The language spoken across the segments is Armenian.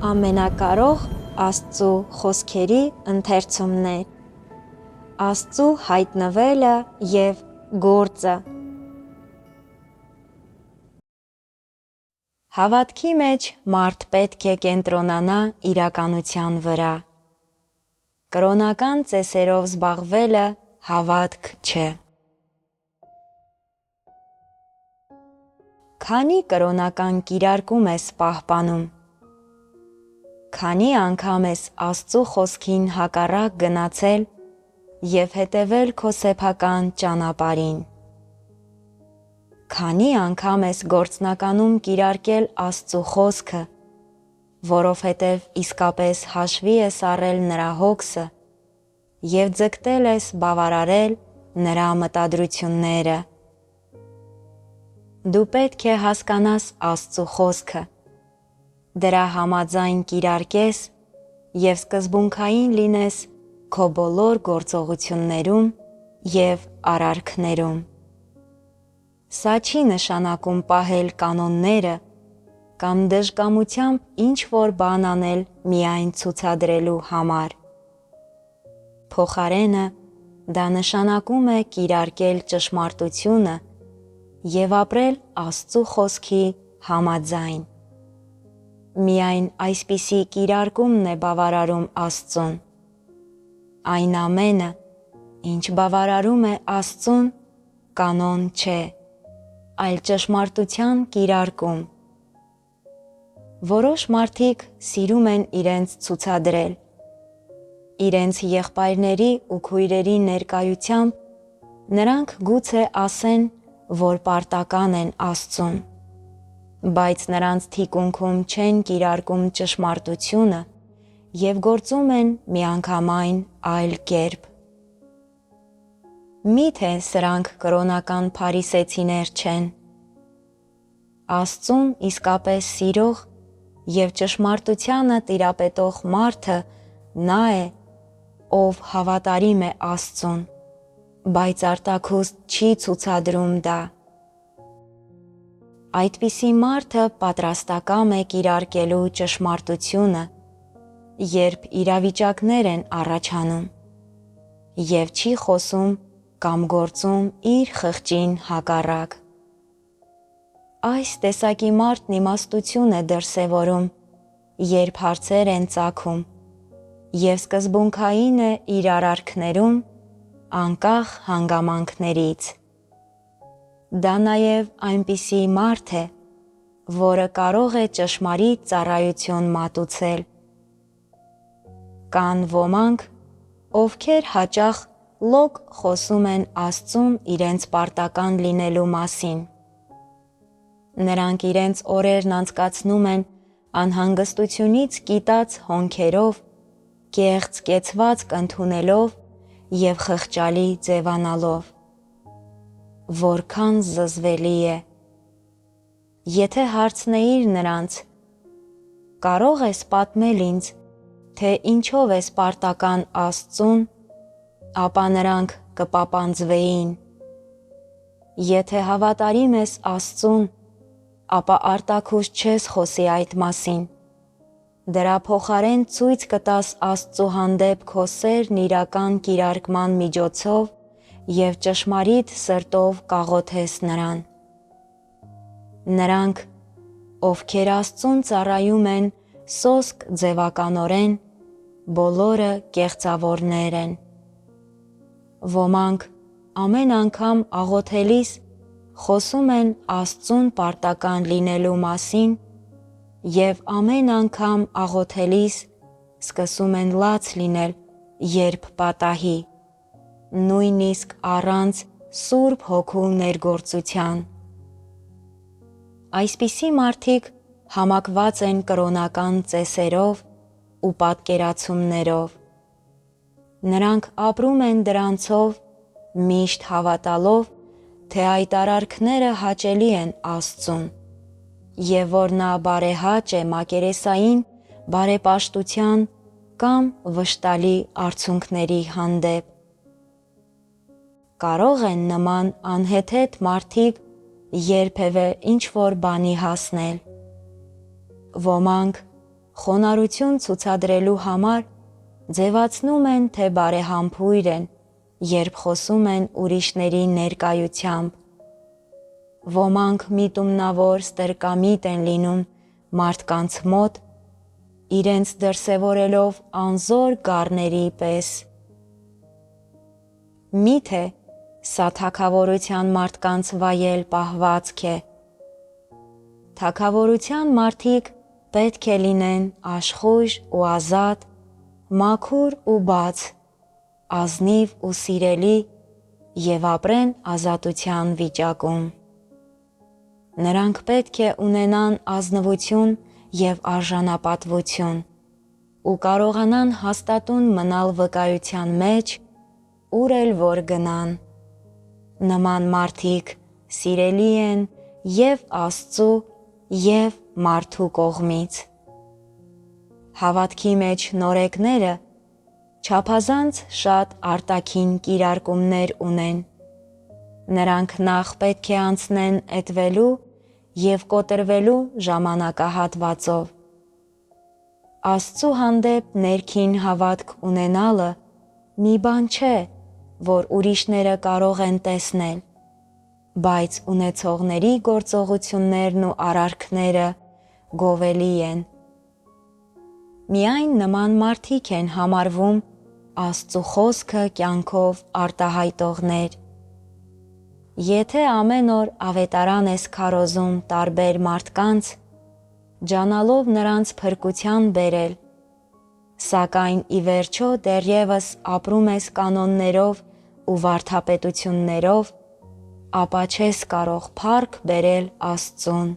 Ամենակարող Աստծու խոսքերի ընթերցումներ, Աստծու հայտնվելը և գործը։ Հավատքի մեջ մարդ պետք է կենտրոնանա իրականության վրա։ Կրոնական ծեսերով զբաղվելը հավատք չէ։ Քանի կրոնական կիրարկում ես պահպանում։ Քանի անգամ ես Աստծու խոսքին հակառակ գնացել և հետևել քո սեփական ճանապարհին։ Քանի անգամ ես գործնականում կիրարկել Աստծու խոսքը, որովհետև իսկապես հաշվի ես առել Նրա հ።ոգսը և ձգտել ես բավարարել Նրա մտադրությունները։ Դու պետք է հասկանաս Աստծու խոսքը, դրա համաձայն կիրարկես և սկզբունքային լինես քո բոլոր գործողություններում և արարքներում։ Սա չի նշանակում պահել կանոնները կամ դժկամությամբ ինչ-որ բան անել միայն ցուցադրելու համար։ Փոխարենը, դա նշանակում է կիրարկել ճշմարտությունը և ապրել Աստծու խոսքի համաձայն։ Միայն այսպիսի կիրարկումն է բավարարում Աստծուն։ Այն ամենը, ինչ բավարարում է Աստծուն, կանոն չէ, այլ ճշմարտության կիրարկում։ Որոշ մարդիկ սիրում են իրենց ցուցադրել։ Իրենց եղբայրների ու քույրերի ներկայությամբ նրանք գուցե ասեն, որ պարտական են Աստծուն, բայց նրանց թիկունքում չեն կիրարկում ճշմարտությունը և գործում են միանգամայն այլ կերպ։ Միթե սրանք կրոնական փարիսեցիներ չեն։ Աստծուն իսկապես սիրող և ճշմարտությանը տիրապետող մարդը նա է, ով հավատարիմ է Աստծուն, բայց արտաքուստ չի ցուցադրում դա։ Այդպիսի մարդը պատրաստակամ է կիրարկելու ճշմարտությունը, երբ իրավիճակներ են առաջանում, և չի խոսում կամ գործում իր խղճին հակառակ։ Այս տեսակի մարդն իմաստություն է դրսևորում, երբ հարցեր են ծագում, և սկզբունքային է իր արարքներում, անկախ հանգամանքներից։ Դա նաև այնպիսի մարդ է, որը կարող է ճշմարիտ ծառայություն մատուցել։ Կան ոմանք, ովքեր հաճախ լոկ խոսում են Աստծուն իրենց պարտական լինելու մասին։ Նրանք իրենց օրերն անցկացնում են անհանգստությունից կիտած հոնքերով, կեղծ կեցվածք ընդունելով և խղճալի ձևանալով։ Որքան զզվելի է։ Եթե հարցնեիր նրանց. «Կարո՞ղ ես պատմել ինձ, թե ինչով ես պարտական Աստծուն», ապա նրանք կպապանձվեին։ Եթե հավատարիմ ես Աստծուն, ապա արտաքուստ չես խոսի այդ մասին։ Դրա փոխարեն ցույց կտաս Աստծու հանդեպ քո սերն իրական կիրարկման միջոցով և ճշմարիտ սրտով կաղոթես Նրան։ Նրանք, ովքեր Աստծուն ծառայում են սոսկ ձևականորեն, բոլորը կեղծավորներ են։ Ոմանք ամեն անգամ աղոթելիս խոսում են Աստծուն պարտական լինելու մասին և ամեն անգամ աղոթելիս սկսում են լաց լինել, երբ պատահի, նույնիսկ առանց Սուրբ Հոգու ներգործության։ Այսպիսի մարդիկ համակված են կրոնական ծեսերով ու պատկերացումներով։ Նրանք ապրում են դրանցով, միշտ հավատալով, թե այդ արարքները հաճելի են Աստծուն, և որ Նա բարեհաճ է մակերեսային բարեպաշտության կամ վշտալի արցունքների հանդեպ։ Կարո՞ղ են նման անհեթեթ մարդիկ երբևէ ինչ-որ բանի հասնել։ Ոմանք խոնարհություն ցուցադրելու համար ձևացնում են, թե բարեհամբույր են, երբ խոսում են ուրիշների ներկայությամբ։ Ոմանք միտումնավոր ստրկամիտ են լինում մարդկանց մոտ, իրենց դրսևորելով անզոր գառների պես։ Միթե սա թագավորության մարդկանց վայել պահվածք է։ Թագավորության մարդիկ պետք է լինեն աշխույժ ու ազատ, մաքուր ու բաց, ազնիվ ու սիրելի և ապրեն ազատության վիճակում։ Նրանք պետք է ունենան ազնվություն և արժանապատվություն ու կարողանան հաստատուն մնալ վկայության մեջ, ուր էլ որ գնան։ Նման մարդիկ սիրելի են և Աստծու և մարդու կողմից։ Հավատքի մեջ նորեկները չափազանց շատ արտաքին կիրարկումներ ունեն։ Նրանք նախ պետք է անցնեն էտվելու և կոտրվելու ժամանակահատվածով։ Աստծու հանդեպ ներքին հավատք ունենալը մի բան չէ, որ ուրիշները կարող են տեսնել, բայց ունեցողների գործողություններն ու արարքները գովելի են։ Միայն նման մարդիկ են համարվում Աստծու խոսքը կյանքով արտահայտողներ։ Եթե ամեն օր ավետարան ես քարոզում տարբեր մարդկանց, ջանալով նրանց փրկության բերել, սակայն ի վերջո դեռևս ապրում ես կանոններով ու վարդապետություններով, ապա չես կարող փառք բերել Աստծուն։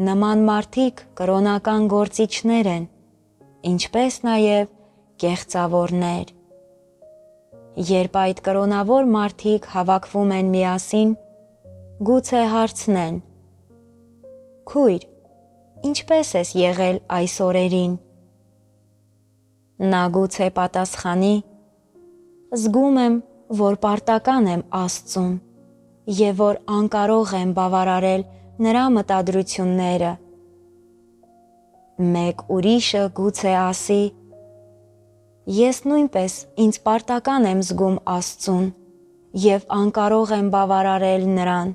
Նման մարդիկ կրոնական գործիչներ են, ինչպես նաև կեղծավորներ։ Երբ այդ կրոնավոր մարդիկ հավաքվում են միասին, գուցե հարցնեն. «Քույր, ինչպե՞ս ես եղել այս օրերին»։ Նա գուցե պատասխանի. «Զգում եմ, որ պարտական եմ Աստծուն և որ անկարող եմ բավարարել նրա մտադրությունները»։ Մեկ ուրիշը գուցե ասի. «Ես նույնպես ինձ պարտական եմ զգում Աստծուն և անկարող եմ բավարարել Նրան»։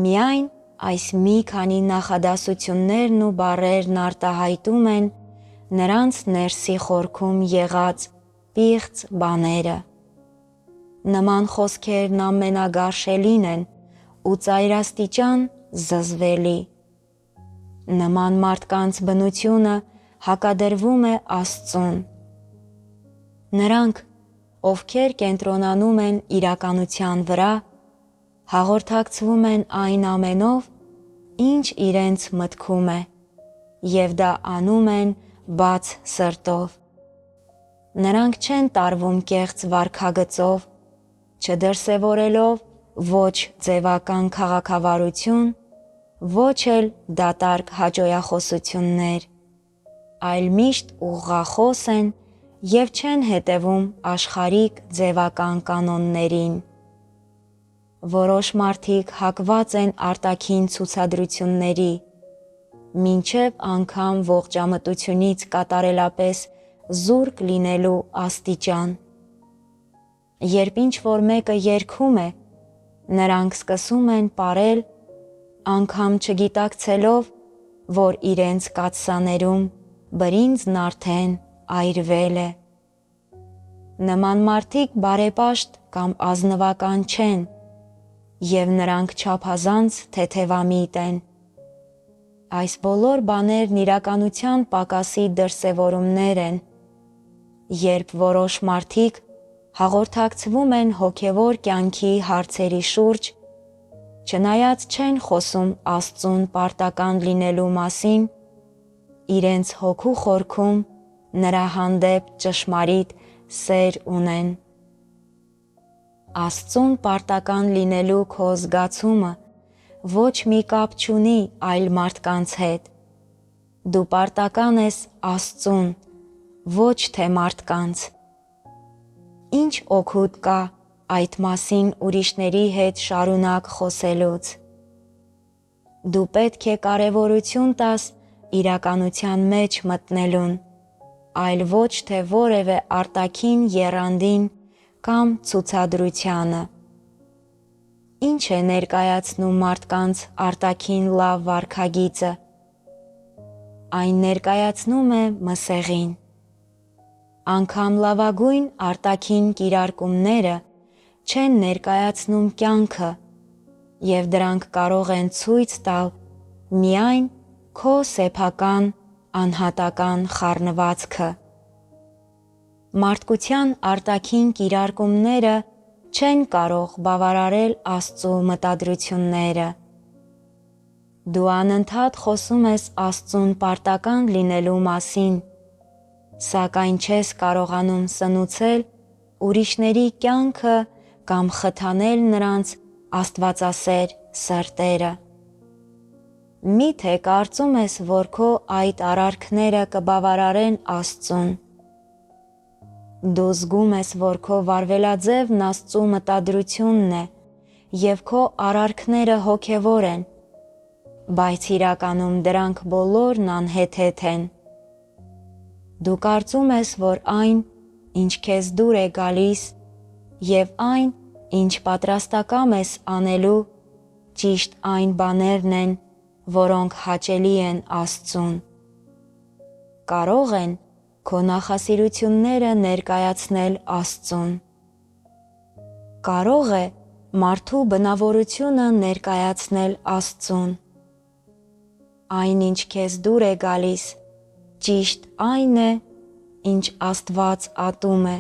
Միայն այս մի քանի նախադասություններն ու բառերն արտահայտում են նրանց ներսի խորքում եղած պիղծ բաները։ Նման խոսքերն ամենագարշելին են ու ծայրաստիճան զզվելի։ Նման մարդկանց բնությունը հակադրվում է Աստծուն։ Նրանք, ովքեր կենտրոնանում են իրականության վրա, հաղորդակցվում են այն ամենով, ինչ իրենց մտքում է, և դա անում են բաց սրտով։ Նրանք չեն տարվում կեղծ վարքագծով, չդրսևորելով ոչ ձևական քաղաքավարություն, ոչ էլ դատարկ հաճոյախոսություններ, այլ միշտ ուղղախոս են և չեն հետևում աշխարհիկ ձևական կանոններին։ Որոշ մարդիկ հակված են արտաքին ցուցադրությունների, մինչև անգամ ողջամտությունից կատարելապես զուրկ լինելու աստիճան։ Երբ ինչ-որ մեկը երգում է, նրանք սկսում են պարել, անգամ չգիտակցելով, որ իրենց կաթսաներում բրինձն արդեն այրվել է։ Նման մարդիկ բարեպաշտ կամ ազնվական չեն, և նրանք չափազանց թեթևամիտ են։ Այս բոլոր բաներն իրականության պակասի դրսևորումներ են, երբ որոշ մարդիկ հաղորդակցվում են հոգևոր կյանքի հարցերի շուրջ, չնայած չեն խոսում Աստծուն պարտական լինելու մասին, իրենց հոգու խորքում նրա հանդեպ ճշմարիտ սեր ունեն։ Աստծուն պարտական լինելու քո զգացումը ոչ մի կապ չունի այլ մարդկանց հետ։ Դու պարտական ես Աստծուն, ոչ թե մարդկանց։ Ինչ օգուտ կա այդ մասին ուրիշների հետ շարունակ խոսելուց։ Դու պետք է կարևորություն տաս իրականության մեջ մտնելուն, այլ ոչ թե որևէ արտաքին եռանդին կամ ցուցադրությանը։ Ինչ է ներկայացնում մարդկանց արտաքին լավ վարքագիծը։ Այն ներկայացնում է մսեղին։ Անգամ լավագույն արտաքին կիրարկումները չեն ներկայացնում կյանքը, և դրանք կարող են ցույց տալ միայն քո սեփական անհատական խառնվածքը։ Մարդկության արտաքին կիրարկումները չեն կարող բավարարել Աստծու մտադրությունները։ Դու անընդհատ խոսում ես Աստծուն պարտական լինելու մասին, սակայն չես կարողանում սնուցել ուրիշների կյանքը կամ խթանել նրանց աստվածասեր սրտերը։ Միթե կարծում ես, որ քո այդ արարքները կբավարարեն Աստծուն։ Դու զգում ես, որ քո վարվելաձևն Աստծու մտադրությունն է և քո արարքները հոգևոր են, բայց իրականում դրանք բոլորն անհեթեթ են։ Դու կարծում ես, որ այն, ինչ քեզ դուր է գալիս, և այն, ինչ պատրաստակամ ես անելու, ճիշտ այն բաներն են, որոնք հաճելի են Աստծուն։ Կարո՞ղ են քո նախասիրությունները ներկայացնել Աստծուն։ Կարո՞ղ է մարդու բնավորությունը ներկայացնել Աստծուն։ Այն, ինչ քեզ դուր է գալիս, ճիշտ այն է, ինչ Աստված ատում է,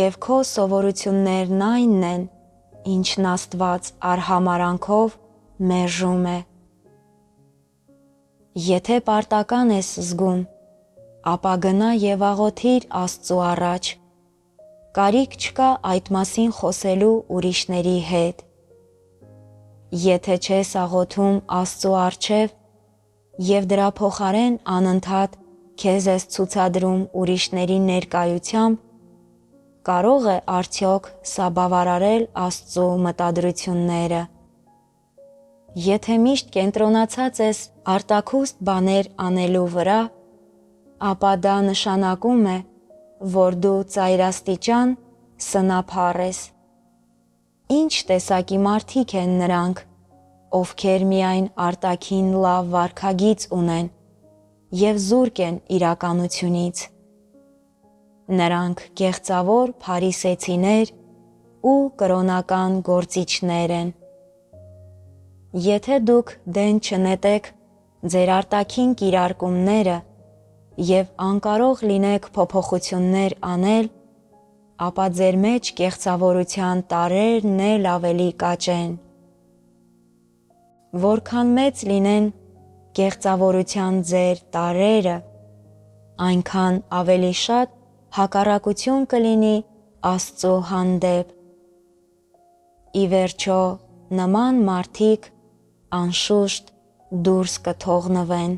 և քո սովորություններն այնն են, ինչն Աստված արհամարհանքով մերժում է։ Եթե պարտական ես զգում, ապա գնա և աղոթիր Աստծու առաջ։ Կարիք չկա այդ մասին խոսելու ուրիշների հետ։ Եթե չես աղոթում Աստծու առջև և դրա փոխարեն անընդհատ քեզ ես ցուցադրում ուրիշների ներկայությամբ, կարո՞ղ է արդյոք սա բավարարել Աստծու մտադրությունները։ Եթե միշտ կենտրոնացած ես արտաքուստ բաներ անելու վրա, ապա դա նշանակում է, որ դու ծայրաստիճան սնափառ ես։ Ինչ տեսակի մարդիկ են նրանք, ովքեր միայն արտաքին լավ վարքագիծ ունեն և զուրկ են իրականությունից։ Նրանք կեղծավոր փարիսեցիներ ու կրոնական գործիչներ են։ Եթե դուք դեն չնետեք ձեր արտաքին կիրարկումները և անկարող լինեք փոփոխություններ անել, ապա ձեր մեջ կեղծավորության տարրերն էլ ավելի կաճեն։ Որքան մեծ լինեն կեղծավորության ձեր տարրերը, այնքան ավելի շատ հակառակություն կլինի Աստծու հանդեպ։ Ի վերջո, նման մարդիկ անշուշտ դուրս կթողնվեն։